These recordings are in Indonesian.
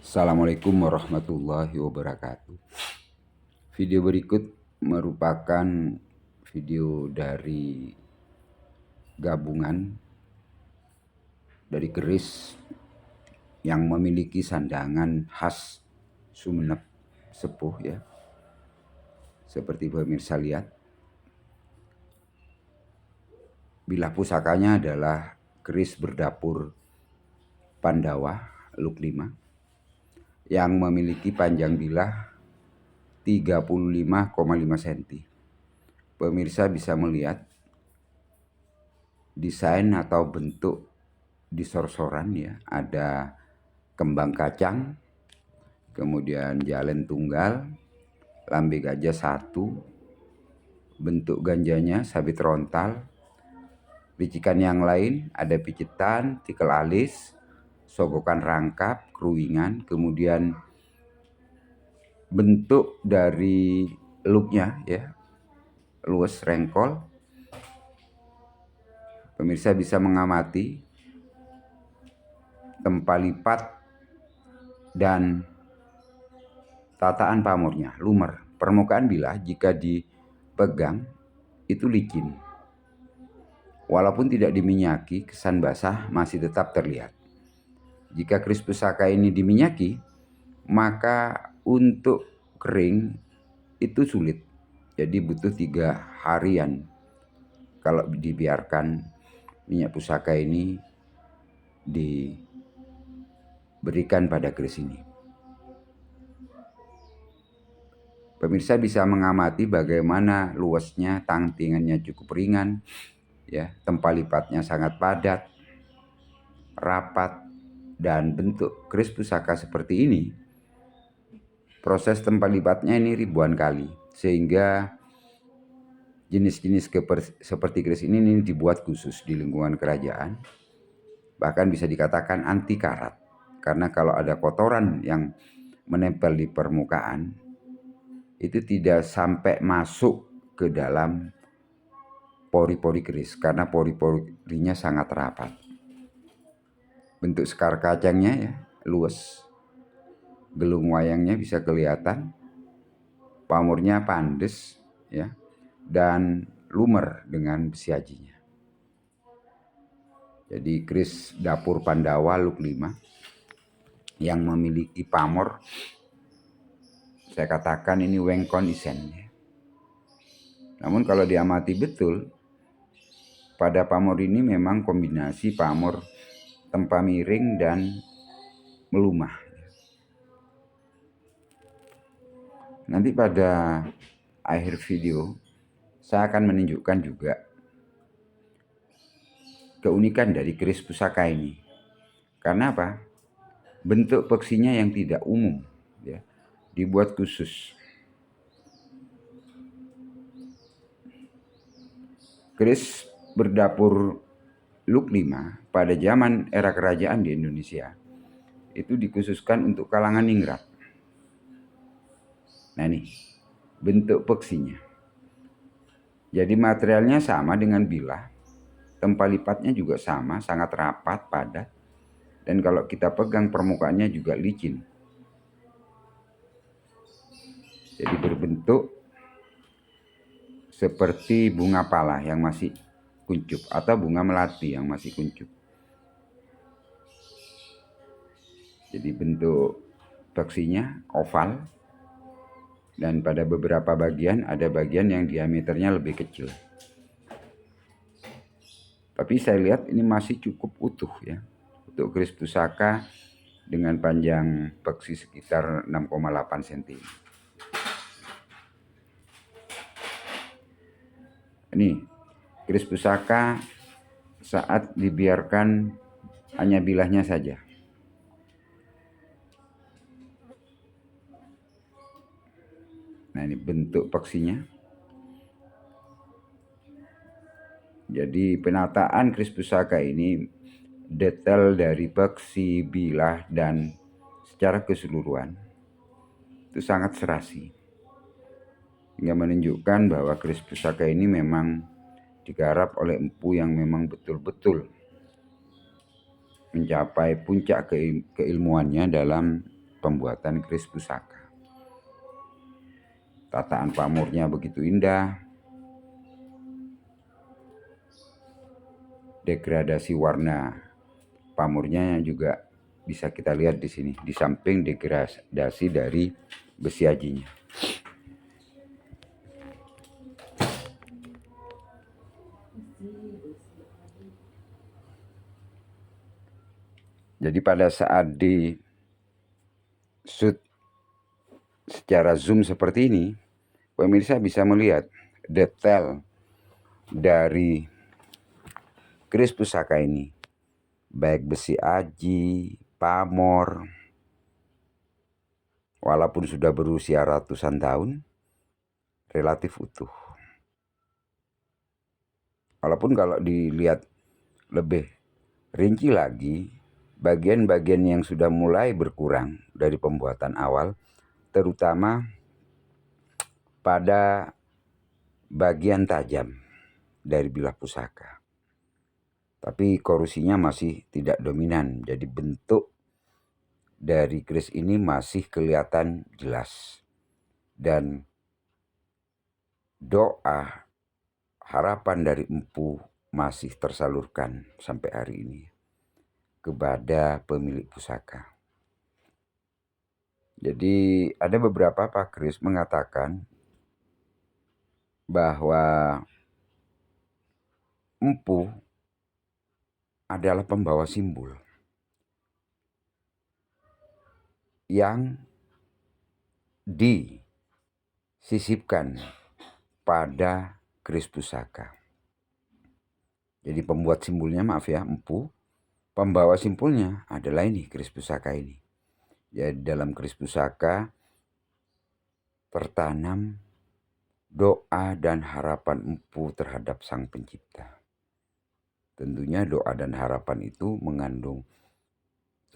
Assalamualaikum warahmatullahi wabarakatuh. Video berikut merupakan video dari gabungan dari keris yang memiliki sandangan khas Sumeneb Sepuh ya. Seperti pemirsa lihat, bilah pusakanya adalah keris berdapur Pandawa Luk 5 yang memiliki panjang bilah 35,5 cm. Pemirsa bisa melihat desain atau bentuk di sorsoran ya, ada kembang kacang, kemudian jalen tunggal, lambe gajah satu, bentuk ganjanya sabit rontal, picikan yang lain ada picitan, tikel alis, sogokan rangkap, keruingan, kemudian bentuk dari luknya ya, luas rengkol. Pemirsa bisa mengamati tempat lipat dan tataan pamornya, lumer. Permukaan bilah jika dipegang itu licin. Walaupun tidak diminyaki, kesan basah masih tetap terlihat. Jika keris pusaka ini diminyaki, maka untuk kering itu sulit. Jadi butuh 3 harian kalau dibiarkan minyak pusaka ini diberikan pada keris ini. Pemirsa bisa mengamati bagaimana luasnya, tangtingannya cukup ringan, ya, tempat lipatnya sangat padat, rapat, dan bentuk keris pusaka seperti ini. Proses tempat lipatnya ini ribuan kali, sehingga jenis-jenis seperti keris ini dibuat khusus di lingkungan kerajaan. Bahkan bisa dikatakan anti karat, karena kalau ada kotoran yang menempel di permukaan, itu tidak sampai masuk ke dalam pori-pori keris karena pori-porinya sangat rapat. Bentuk sekar kacangnya ya, luas. Gelung wayangnya bisa kelihatan. Pamornya pandes ya, dan lumer dengan besi ajinya. Jadi keris dapur Pandawa Luk 5 yang memiliki pamor, saya katakan ini wengkon isen ya. Namun kalau diamati betul, pada pamor ini memang kombinasi pamor tempa miring dan melumah. Nanti pada akhir video saya akan menunjukkan juga keunikan dari keris pusaka ini. Karena apa? Bentuk peksinya yang tidak umum ya, dibuat khusus. Keris berdapur Luk 5 pada zaman era kerajaan di Indonesia itu dikhususkan untuk kalangan ningrat. Nah ini bentuk peksinya. Jadi materialnya sama dengan bilah, tempat lipatnya juga sama, sangat rapat, padat. Dan kalau kita pegang permukaannya juga licin. Jadi berbentuk seperti bunga pala yang masih kuncup atau bunga melati yang masih kuncup. Jadi bentuk peksinya oval, dan pada beberapa bagian ada bagian yang diameternya lebih kecil. Tapi saya lihat ini masih cukup utuh ya untuk keris pusaka dengan panjang peksi sekitar 6,8 cm. Ini keris pusaka saat dibiarkan hanya bilahnya saja. Nah ini bentuk peksinya. Jadi penataan keris pusaka ini detail dari peksi, bilah, dan secara keseluruhan itu sangat serasi. Hingga menunjukkan bahwa keris pusaka ini memang digarap oleh empu yang memang betul-betul mencapai puncak keilmuannya dalam pembuatan keris pusaka. Tataan pamornya begitu indah. Degradasi warna pamornya juga bisa kita lihat di sini, di samping degradasi dari besi ajinya. Jadi pada saat di shoot secara zoom seperti ini, pemirsa bisa melihat detail dari keris pusaka ini, baik besi aji, pamor, walaupun sudah berusia ratusan tahun, relatif utuh. Walaupun kalau dilihat lebih rinci lagi, bagian-bagian yang sudah mulai berkurang dari pembuatan awal, terutama pada bagian tajam dari bilah pusaka. Tapi korusinya masih tidak dominan, jadi bentuk dari keris ini masih kelihatan jelas. Dan doa harapan dari empu masih tersalurkan sampai hari ini kepada pemilik pusaka. Jadi ada beberapa pakris mengatakan bahwa empu adalah pembawa simbol yang disisipkan pada keris pusaka. Jadi pembuat simbolnya, maaf ya, empu. Pembawa simbolnya adalah ini, keris pusaka ini. Jadi dalam keris pusaka tertanam doa dan harapan empu terhadap Sang Pencipta. Tentunya doa dan harapan itu mengandung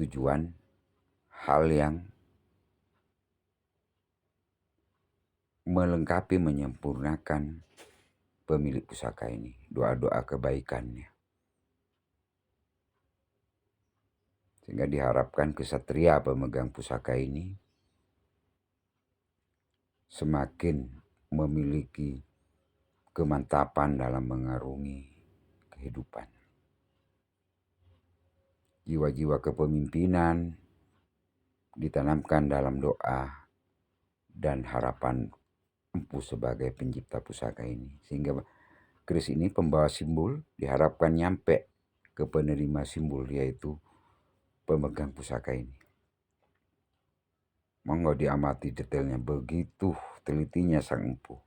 tujuan hal yang melengkapi, menyempurnakan pemilik pusaka ini, doa-doa kebaikannya. Sehingga diharapkan kesatria pemegang pusaka ini semakin memiliki kemantapan dalam mengarungi kehidupan. Jiwa-jiwa kepemimpinan ditanamkan dalam doa dan harapan empu sebagai pencipta pusaka ini. Sehingga keris ini pembawa simbol diharapkan nyampe ke penerima simbol, yaitu pemegang pusaka ini. Monggo diamati detailnya, begitu telitinya sang empu.